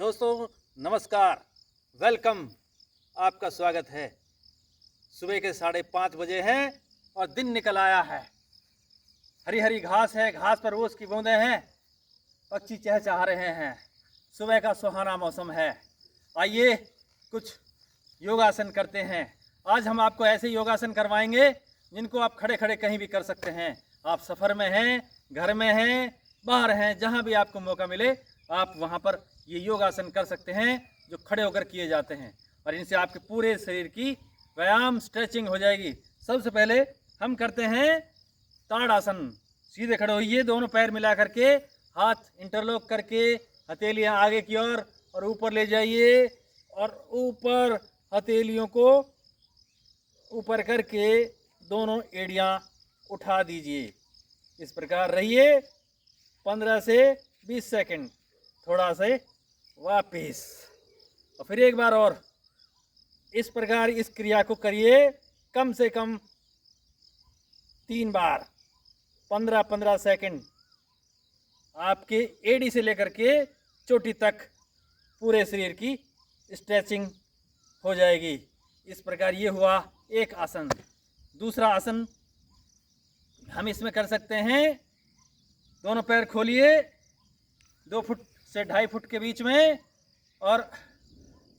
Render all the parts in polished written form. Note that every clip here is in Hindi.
दोस्तों नमस्कार, वेलकम। आपका स्वागत है। सुबह के 5:30 बजे हैं और दिन निकल आया है। हरी हरी घास है, घास पर ओस की बूंदें हैं, पक्षी चहचहा रहे हैं। सुबह का सुहाना मौसम है। आइए कुछ योगासन करते हैं। आज हम आपको ऐसे योगासन करवाएंगे जिनको आप खड़े खड़े कहीं भी कर सकते हैं। आप सफ़र में हैं, घर में हैं, बाहर हैं, जहाँ भी आपको मौका मिले आप वहाँ पर ये योगासन कर सकते हैं जो खड़े होकर किए जाते हैं और इनसे आपके पूरे शरीर की व्यायाम स्ट्रेचिंग हो जाएगी। सबसे पहले हम करते हैं ताड़ासन। सीधे खड़े होइए, दोनों पैर मिला करके, हाथ इंटरलॉक करके, हथेलियाँ आगे की ओर और ऊपर ले जाइए और ऊपर हथेलियों को ऊपर करके दोनों एड़ियाँ उठा दीजिए। इस प्रकार रहिए 15 से 20 सेकंड। थोड़ा से वापिस और फिर एक बार और इस प्रकार इस क्रिया को करिए कम से कम 3 बार, 15-15 सेकंड। आपके एड़ी से लेकर के चोटी तक पूरे शरीर की स्ट्रेचिंग हो जाएगी। इस प्रकार ये हुआ एक आसन। दूसरा आसन हम इसमें कर सकते हैं। दोनों पैर खोलिए 2 फुट से 2.5 फुट के बीच में और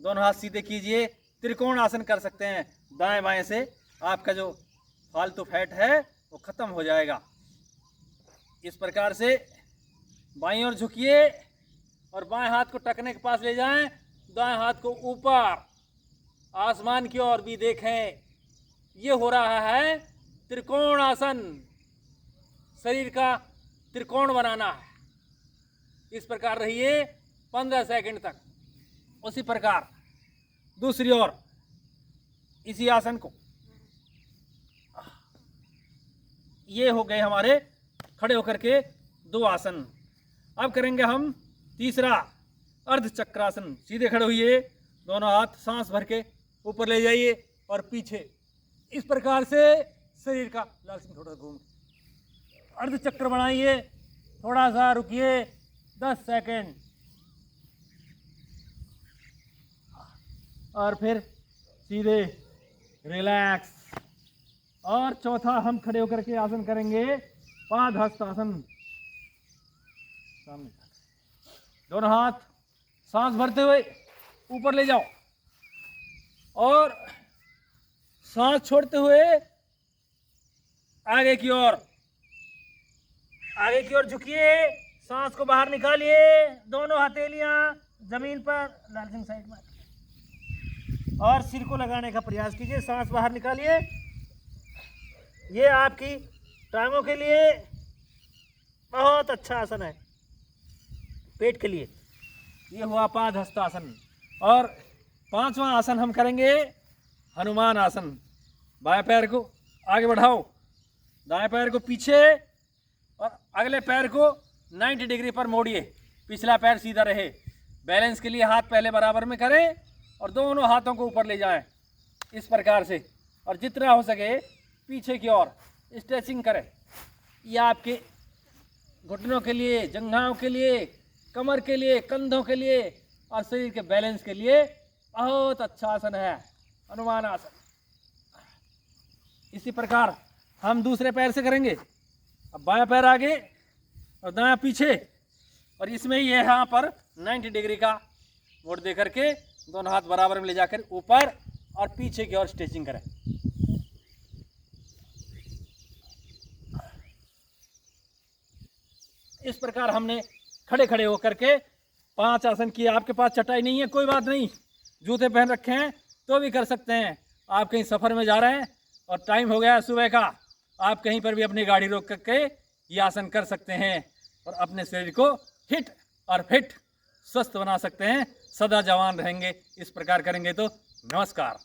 दोनों हाथ सीधे कीजिए। त्रिकोण आसन कर सकते हैं। दाएं बाएं से आपका जो फालतू फैट है वो ख़त्म हो जाएगा। इस प्रकार से बाईं ओर झुकिए और बाएं हाथ को टखने के पास ले जाएं। दाएं हाथ को ऊपर आसमान की ओर भी देखें। ये हो रहा है त्रिकोण आसन। शरीर का त्रिकोण बनाना है। इस प्रकार रहिए 15 सेकंड तक। उसी प्रकार दूसरी ओर इसी आसन को, ये हो गए हमारे खड़े होकर के 2 आसन। अब करेंगे हम तीसरा अर्ध चक्रासन। सीधे खड़े होइए, दोनों हाथ सांस भर के ऊपर ले जाइए और पीछे। इस प्रकार से शरीर का लाल सिंह थोड़ा घूम अर्ध चक्र बनाइए। थोड़ा सा रुकिए 10 सेकंड और फिर सीधे रिलैक्स। और चौथा हम खड़े होकर के आसन करेंगे पादहस्त आसन। सामने दोनों हाथ सांस भरते हुए ऊपर ले जाओ और सांस छोड़ते हुए आगे की ओर झुकिए। सांस को बाहर निकालिए। दोनों हथेलियां जमीन पर लाल सिंह साइड में और सिर को लगाने का प्रयास कीजिए। सांस बाहर निकालिए। ये आपकी टांगों के लिए बहुत अच्छा आसन है, पेट के लिए। ये हुआ पादहस्तासन। और 5वां आसन हम करेंगे हनुमान आसन। बाएं पैर को आगे बढ़ाओ, दाएं पैर को पीछे और अगले पैर को 90 डिग्री पर मोड़िए। पिछला पैर सीधा रहे। बैलेंस के लिए हाथ पहले बराबर में करें और दोनों हाथों को ऊपर ले जाएं इस प्रकार से। और जितना हो सके पीछे की ओर स्ट्रेचिंग करें। ये आपके घुटनों के लिए, जंघाओं के लिए, कमर के लिए, कंधों के लिए और शरीर के बैलेंस के लिए बहुत अच्छा आसन है हनुमान आसन। इसी प्रकार हम दूसरे पैर से करेंगे। अब बायां पैर आगे और दायां पीछे और इसमें ये यहाँ पर 90 डिग्री का मोड़ दे करके दोनों हाथ बराबर में ले जाकर ऊपर और पीछे की ओर स्ट्रेचिंग करें। इस प्रकार हमने खड़े खड़े होकर के 5 आसन किए। आपके पास चटाई नहीं है, कोई बात नहीं, जूते पहन रखे हैं तो भी कर सकते हैं। आप कहीं सफ़र में जा रहे हैं और टाइम हो गया है सुबह का, आप कहीं पर भी अपनी गाड़ी रोक करके ये आसन कर सकते हैं और अपने शरीर को हिट और फिट स्वस्थ बना सकते हैं। सदा जवान रहेंगे इस प्रकार करेंगे तो। नमस्कार।